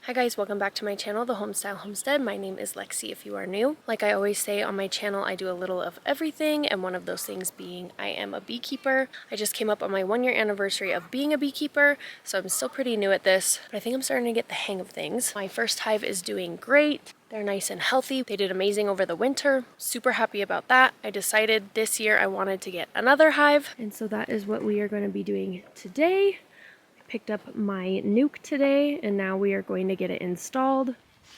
Hi guys, welcome back to my channel, The Homestead. My name is Lexi if you are new. Like I always say on my channel, I do a little of everything, and one of those things being I am a beekeeper. I just came up on my 1-year anniversary of being a beekeeper, so I'm still pretty new at this, but I think I'm starting to get the hang of things. My first hive is doing great. They're nice and healthy. They did amazing over the winter. Super happy about that. I decided this year I wanted to get another hive, and so that is what we are going to be doing today. Picked up my nuke today, and now we are going to get it installed.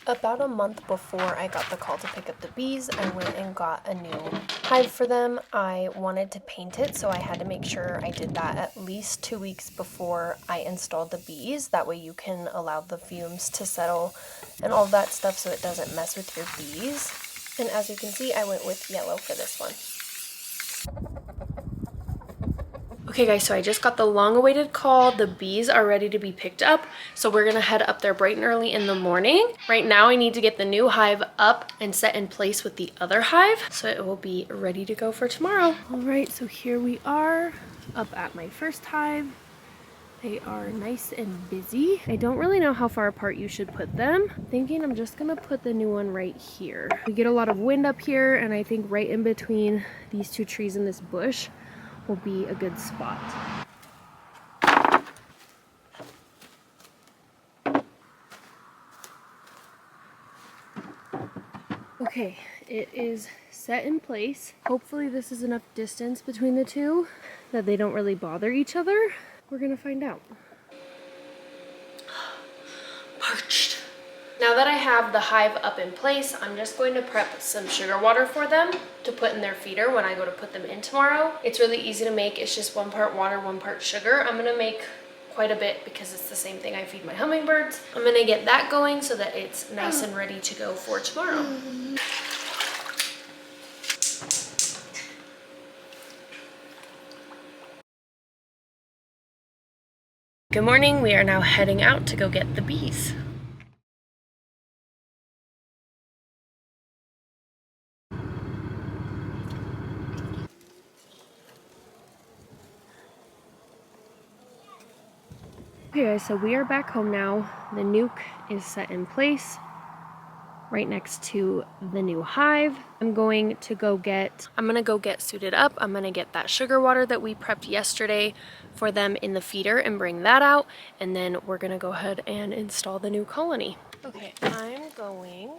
About a month before I got the call to pick up the bees, I went and got a new hive for them. I wanted to paint it, so I had to make sure I did that at least 2 weeks before I installed the bees. That way you can allow the fumes to settle and all that stuff so it doesn't mess with your bees. And as you can see, I went with yellow for this one. Okay guys, so I just got the long-awaited call. The bees are ready to be picked up, so we're gonna head up there bright and early in the morning. Right now I need to get the new hive up and set in place with the other hive, so it will be ready to go for tomorrow. All right, so here we are up at my first hive. They are nice and busy. I don't really know how far apart you should put them. I'm thinking I'm just gonna put the new one right here. We get a lot of wind up here, and I think right in between these two trees and this bush will be a good spot. Okay, it is set in place. Hopefully this is enough distance between the two that they don't really bother each other. We're gonna find out. Parched. Now that I have the hive up in place, I'm just going to prep some sugar water for them to put in their feeder when I go to put them in tomorrow. It's really easy to make. It's just 1 part water, 1 part sugar. I'm gonna make quite a bit because it's the same thing I feed my hummingbirds. I'm gonna get that going so that it's nice and ready to go for tomorrow. Good morning, we are now heading out to go get the bees. Okay guys, so we are back home now. The nuke is set in place right next to the new hive. I'm gonna go get suited up. I'm gonna get that sugar water that we prepped yesterday for them in the feeder and bring that out, and then we're gonna go ahead and install the new colony. Okay, I'm going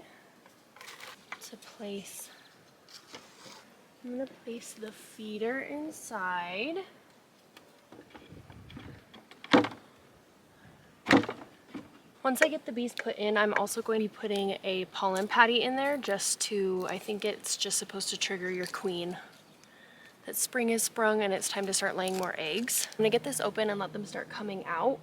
to place the feeder inside. Once I get the bees put in, I'm also going to be putting a pollen patty in there I think it's just supposed to trigger your queen that spring is sprung and it's time to start laying more eggs. I'm gonna get this open and let them start coming out.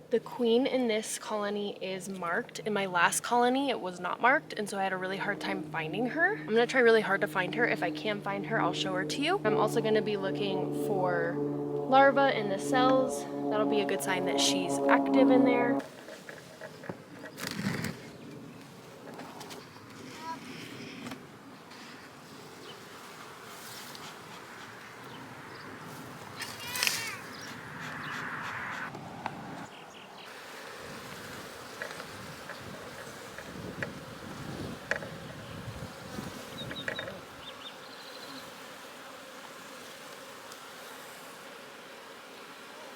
The queen in this colony is marked. In my last colony, it was not marked, and so I had a really hard time finding her. I'm gonna try really hard to find her. If I can find her, I'll show her to you. I'm also gonna be looking for larvae in the cells. That'll be a good sign that she's active in there.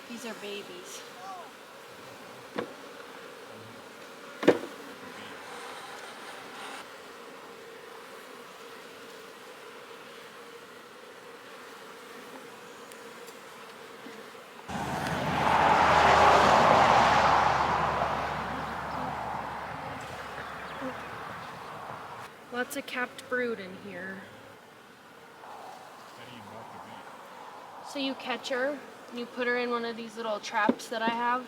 These are babies. Lots of capped brood in here. So you catch her, and you put her in one of these little traps that I have,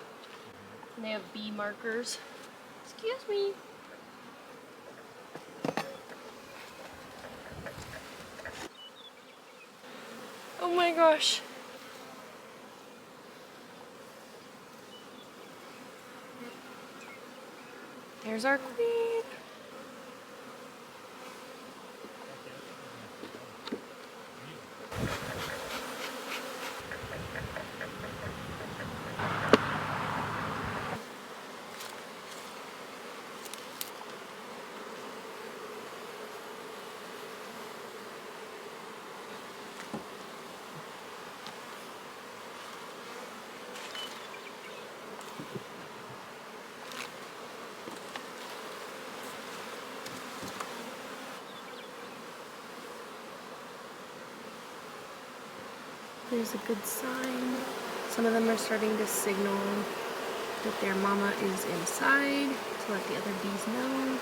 and they have bee markers. Excuse me. Oh my gosh. There's our queen. There's a good sign. Some of them are starting to signal that their mama is inside to let the other bees know.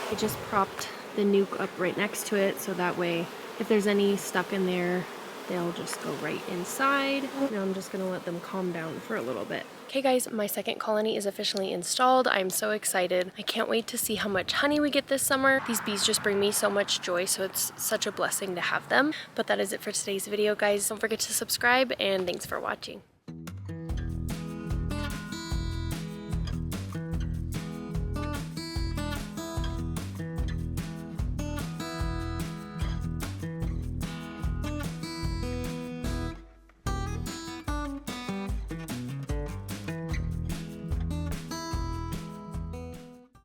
I just propped the nuke up right next to it so that way if there's any stuck in there, they'll just go right inside. Now I'm just gonna let them calm down for a little bit. Okay guys, my second colony is officially installed. I'm so excited. I can't wait to see how much honey we get this summer. These bees just bring me so much joy, so it's such a blessing to have them. But that is it for today's video, guys. Don't forget to subscribe, and thanks for watching.